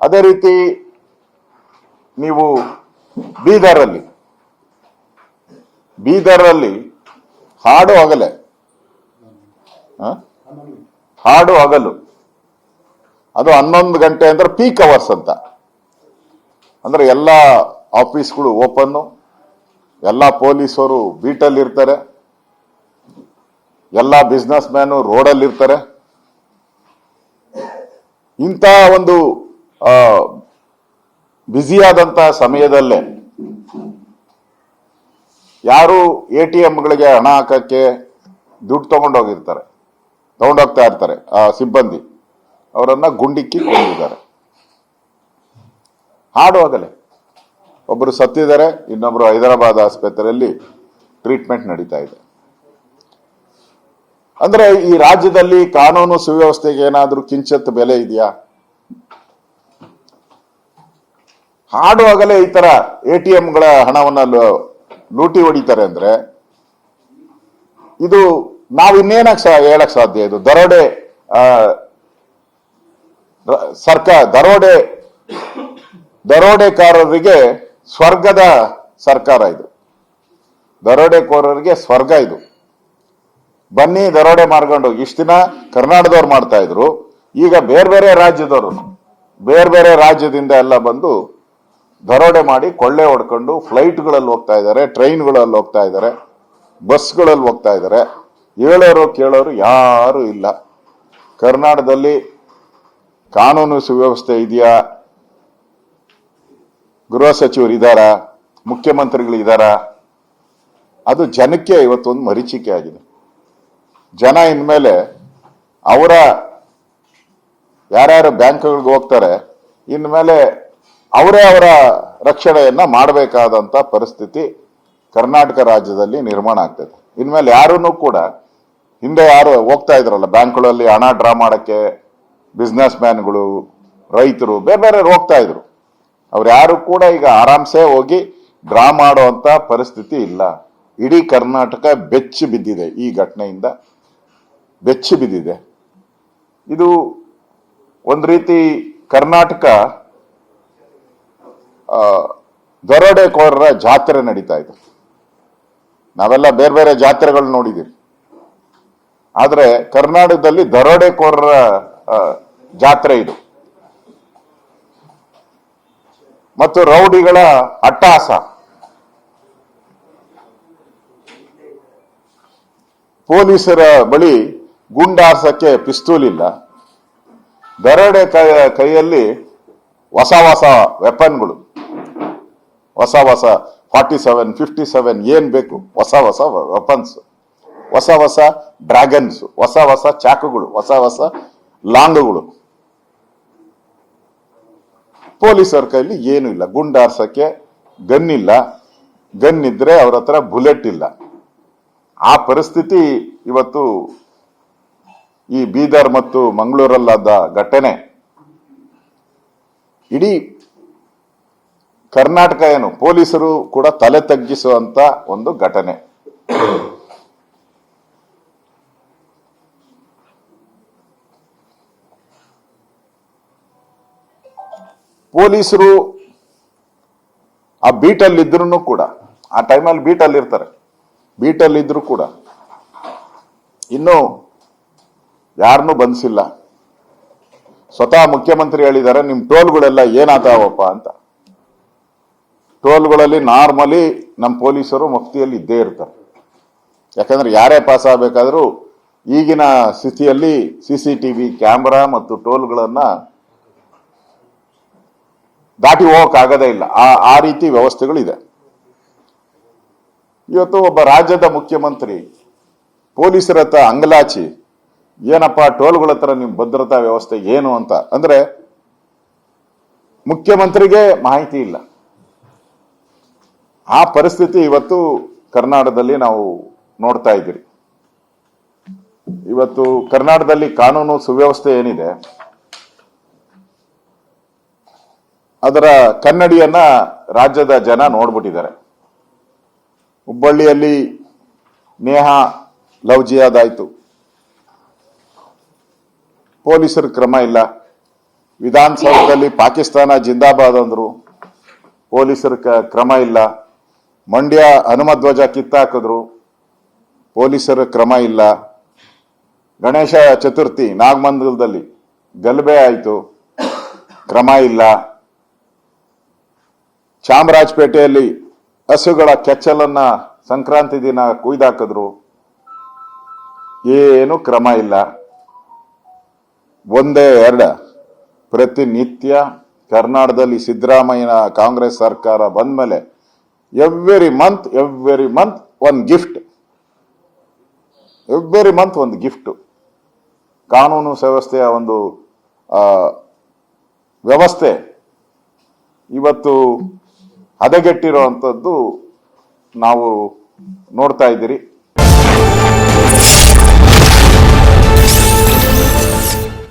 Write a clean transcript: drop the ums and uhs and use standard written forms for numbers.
ಅದೇ ರೀತಿ ನೀವು ಬೀದರಲ್ಲಿ ಹಾಡು ಹಗಲು ಅದು 11 ಗಂಟೆ ಅಂದ್ರೆ ಪೀಕ್ ಅವರ್ಸ್ ಅಂತ. ಅಂದ್ರೆ ಎಲ್ಲ ಆಫೀಸ್ಗಳು ಓಪನ್ನು, ಎಲ್ಲ ಪೊಲೀಸರು ಬೀಟಲ್ಲಿ ಇರ್ತಾರೆ, ಎಲ್ಲ ಬಿಸ್ನೆಸ್ ಮ್ಯಾನು ರೋಡಲ್ಲಿ ಇರ್ತಾರೆ. ಇಂಥ ಒಂದು ಬ್ಯುಸಿಯಾದಂತಹ ಸಮಯದಲ್ಲೇ ಯಾರು ATMಗಳಿಗೆ ಹಣ ಹಾಕಕ್ಕೆ ದುಡ್ಡು ತಗೊಂಡೋಗ್ತಾ ಇರ್ತಾರೆ ಆ ಸಿಬ್ಬಂದಿ, ಅವರನ್ನ ಗುಂಡಿಕ್ಕಿ ಕೊಂದಿದ್ದಾರೆ. ಹಾಡುವಾಗಲೇ ಒಬ್ಬರು ಸತ್ತಿದ್ದಾರೆ, ಇನ್ನೊಬ್ರು ಹೈದರಾಬಾದ್ ಆಸ್ಪತ್ರೆಯಲ್ಲಿ ಟ್ರೀಟ್ಮೆಂಟ್ ನಡೀತಾ ಇದೆ. ಅಂದ್ರೆ ಈ ರಾಜ್ಯದಲ್ಲಿ ಕಾನೂನು ಸುವ್ಯವಸ್ಥೆಗೆ ಏನಾದ್ರೂ ಕಿಂಚಿತ್ ಬೆಲೆ ಇದೆಯಾ? ಹಾಡುವಾಗಲೇ ಈ ತರ ATMಗಳ ಹಣವನ್ನ ಲೂಟಿ ಹೊಡಿತಾರೆ ಅಂದ್ರೆ ಇದು ನಾವು ಇನ್ನೇನಕ್ ಹೇಳಕ್ ಸಾಧ್ಯ? ಇದು ದರೋಡೆಕಾರರಿಗೆ ಸ್ವರ್ಗದ ಸರ್ಕಾರ ಇದು. ದರೋಡೆಕೋರರಿಗೆ ಸ್ವರ್ಗ ಇದು. ಬನ್ನಿ ದರೋಡೆ ಮಾಡ್ಕೊಂಡು ಇಷ್ಟ ದಿನ ಕರ್ನಾಟಕದವ್ರು ಮಾಡ್ತಾ ಇದ್ರು, ಈಗ ಬೇರೆ ಬೇರೆ ರಾಜ್ಯದಿಂದ ಎಲ್ಲ ಬಂದು ದರೋಡೆ ಮಾಡಿ ಕೊಳ್ಳೆ ಹೊಡ್ಕೊಂಡು ಫ್ಲೈಟ್ಗಳಲ್ಲಿ ಹೋಗ್ತಾ ಇದ್ದಾರೆ, ಟ್ರೈನ್ಗಳಲ್ಲಿ ಹೋಗ್ತಾ ಇದ್ದಾರೆ, ಬಸ್ಗಳಲ್ಲಿ ಹೋಗ್ತಾ ಇದ್ದಾರೆ. ಹೇಳೋರು ಕೇಳೋರು ಯಾರು ಇಲ್ಲ. ಕರ್ನಾಟಕದಲ್ಲಿ ಕಾನೂನು ಸುವ್ಯವಸ್ಥೆ ಇದೆಯಾ? ಗೃಹ ಸಚಿವರು ಇದ್ದಾರಾ? ಮುಖ್ಯಮಂತ್ರಿಗಳು ಇದ್ದಾರಾ? ಅದು ಜನಕ್ಕೆ ಇವತ್ತೊಂದು ಮರೀಚಿಕೆ ಆಗಿದೆ. ಜನ ಇನ್ಮೇಲೆ ಯಾರ್ಯಾರು ಬ್ಯಾಂಕ್ಗಳಿಗೆ ಹೋಗ್ತಾರೆ, ಇನ್ಮೇಲೆ ಅವರೇ ಅವರ ರಕ್ಷಣೆಯನ್ನ ಮಾಡಬೇಕಾದಂತ ಪರಿಸ್ಥಿತಿ ಕರ್ನಾಟಕ ರಾಜ್ಯದಲ್ಲಿ ನಿರ್ಮಾಣ ಆಗ್ತದೆ. ಇನ್ಮೇಲೆ ಯಾರನ್ನು ಕೂಡ, ಹಿಂದೆ ಯಾರು ಹೋಗ್ತಾ ಇದ್ರಲ್ಲ ಬ್ಯಾಂಕ್ಗಳಲ್ಲಿ ಹಣ ಡ್ರಾ ಮಾಡಕ್ಕೆ, ಬಿಸ್ನೆಸ್ ಮ್ಯಾನ್ಗಳು, ರೈತರು, ಬೇರೆ ಹೋಗ್ತಾ ಇದ್ರು, ಅವ್ರು ಯಾರು ಕೂಡ ಈಗ ಆರಾಮ್ಸೆ ಹೋಗಿ ಡ್ರಾ ಮಾಡುವಂತ ಪರಿಸ್ಥಿತಿ ಇಲ್ಲ. ಇಡೀ ಕರ್ನಾಟಕ ಬೆಚ್ಚಿ ಬಿದ್ದಿದೆ, ಈ ಘಟನೆಯಿಂದ ಬೆಚ್ಚಿ ಬಿದ್ದಿದೆ. ಇದು ಒಂದು ರೀತಿ ಕರ್ನಾಟಕ ದರೋಡೆಕೋರರ ಜಾತ್ರೆ ನಡೀತಾ ಇದೆ. ನಾವೆಲ್ಲ ಬೇರೆ ಜಾತ್ರೆಗಳು ನೋಡಿದ್ದೀವಿ, ಆದ್ರೆ ಕರ್ನಾಟಕದಲ್ಲಿ ದರೋಡೆಕೋರರ ಜಾತ್ರೆ ಇದು. ಮತ್ತು ರೌಡಿಗಳ ಅಟ್ಟಹಾಸ. ಪೊಲೀಸರ ಬಳಿ ಗುಂಡಾರ್ಸಕ್ಕೆ ಪಿಸ್ತೂಲ್ ಇಲ್ಲ, ದರೋಡೆ ಕೈಯಲ್ಲಿ ಹೊಸ ವೆಪನ್ಗಳು, ಹೊಸ 47, 57 ಏನ್ ಬೇಕು, ಹೊಸ ವೆಪನ್ಸ್, ಹೊಸ ಡ್ರ್ಯಾಗನ್ಸ್, ಹೊಸ ಚಾಕುಗಳು, ಹೊಸ ಲಾಂಗ್ಗಳು. ಪೊಲೀಸರ ಕೈಲಿ ಏನು ಇಲ್ಲ, ಗುಂಡಾರ್ಸಕ್ಕೆ ಗನ್ ಇಲ್ಲ, ಗನ್ ಇದ್ರೆ ಅವ್ರ ಹತ್ರ ಬುಲೆಟ್ ಇಲ್ಲ. ಆ ಪರಿಸ್ಥಿತಿ ಇವತ್ತು ಈ ಬೀದರ್ ಮತ್ತು ಮಂಗಳೂರಲ್ಲಾದ ಘಟನೆ ಇಡೀ ಕರ್ನಾಟಕ ಪೊಲೀಸರು ಕೂಡ ತಲೆ ತಗ್ಗಿಸುವಂತ ಒಂದು ಘಟನೆ. ಪೊಲೀಸರು ಆ ಬೀಟಲ್ಲಿ ಇದ್ರು ಕೂಡ, ಆ ಟೈಮಲ್ಲಿ ಬೀಟಲ್ಲಿ ಇರ್ತಾರೆ, ಬೀಟಲ್ಲಿ ಇದ್ರು ಕೂಡ ಇನ್ನು ಯಾರನ್ನೂ ಬಂಧಿಸಿಲ್ಲ. ಸ್ವತಃ ಮುಖ್ಯಮಂತ್ರಿ ಹೇಳಿದ್ದಾರೆ, ನಿಮ್ ಟೋಲ್ಗಳೆಲ್ಲ ಏನಾಗ್ತಾವಪ್ಪ ಅಂತ. ಟೋಲ್ಗಳಲ್ಲಿ ನಾರ್ಮಲಿ ನಮ್ಮ ಪೊಲೀಸರು ಮಫ್ತಿಯಲ್ಲಿ ಇದ್ದೇ ಇರ್ತಾರೆ. ಯಾಕಂದ್ರೆ ಯಾರೇ ಪಾಸ್ ಆಗಬೇಕಾದ್ರೂ ಈಗಿನ ಸ್ಥಿತಿಯಲ್ಲಿ CCTV ಕ್ಯಾಮೆರಾ ಮತ್ತು ಟೋಲ್ಗಳನ್ನ ದಾಟಿ ಹೋಗಕ್ಕಾಗದೇ ಇಲ್ಲ. ಆ ರೀತಿ ವ್ಯವಸ್ಥೆಗಳಿದೆ. ಇವತ್ತು ಒಬ್ಬ ರಾಜ್ಯದ ಮುಖ್ಯಮಂತ್ರಿ ಪೊಲೀಸರ ಹತ್ರ ಅಂಗಲಾಚಿ, ಏನಪ್ಪ ಟೋಲ್ಗಳ ಹತ್ರ ನಿಮ್ ಭದ್ರತಾ ವ್ಯವಸ್ಥೆ ಏನು ಅಂತ ಅಂದ್ರೆ ಮುಖ್ಯಮಂತ್ರಿಗೆ ಮಾಹಿತಿ ಇಲ್ಲ. ಆ ಪರಿಸ್ಥಿತಿ ಇವತ್ತು ಕರ್ನಾಟಕದಲ್ಲಿ ನಾವು ನೋಡ್ತಾ ಇದ್ದೀರಿ. ಇವತ್ತು ಕರ್ನಾಟಕದಲ್ಲಿ ಕಾನೂನು ಸುವ್ಯವಸ್ಥೆ ಏನಿದೆ ಅದರ ಕನ್ನಡಿಯನ್ನ ರಾಜ್ಯದ ಜನ ನೋಡ್ಬಿಟ್ಟಿದ್ದಾರೆ. ಹುಬ್ಬಳ್ಳಿಯಲ್ಲಿ ನೇಹಾ ಲವ್ ಜಿಹಾದ್ ಆಯ್ತು, ಪೊಲೀಸರ ಕ್ರಮ ಇಲ್ಲ. ವಿಧಾನಸೌಧದಲ್ಲಿ ಪಾಕಿಸ್ತಾನ ಜಿಂದಾಬಾದ್ ಅಂದ್ರು, ಪೊಲೀಸರ ಕ್ರಮ ಇಲ್ಲ. ಮಂಡ್ಯ ಹನುಮಧ್ವಜ ಕಿತ್ತಾಕಿದ್ರು, ಪೊಲೀಸರ ಕ್ರಮ ಇಲ್ಲ. ಗಣೇಶ ಚತುರ್ಥಿ ನಾಗಮಂಗಲದಲ್ಲಿ ಗಲಭೆ ಆಯಿತು, ಕ್ರಮ ಇಲ್ಲ. ಚಾಮರಾಜಪೇಟೆಯಲ್ಲಿ ಹಸುಗಳ ಕೆಚ್ಚಲನ್ನ ಸಂಕ್ರಾಂತಿ ದಿನ ಕುಯ್ದಾಕಿದ್ರು, ಏನು ಕ್ರಮ ಇಲ್ಲ. ಒಂದೇ ಎರಡ, ಪ್ರತಿನಿತ್ಯ ಕರ್ನಾಟಕದಲ್ಲಿ ಸಿದ್ದರಾಮಯ್ಯನ ಕಾಂಗ್ರೆಸ್ ಸರ್ಕಾರ ಬಂದ ಮೇಲೆ ಎವ್ರಿ ಮಂತ್ ಒಂದು ಗಿಫ್ಟ್, ಎವ್ರಿ ಮಂತ್ ಒಂದು ಗಿಫ್ಟ್. ಕಾನೂನು ವ್ಯವಸ್ಥೆಯ ಒಂದು ವ್ಯವಸ್ಥೆ ಇವತ್ತು ಹದಗೆಟ್ಟಿರುವಂಥದ್ದು ನಾವು ನೋಡ್ತಾ ಇದ್ದೀರಿ.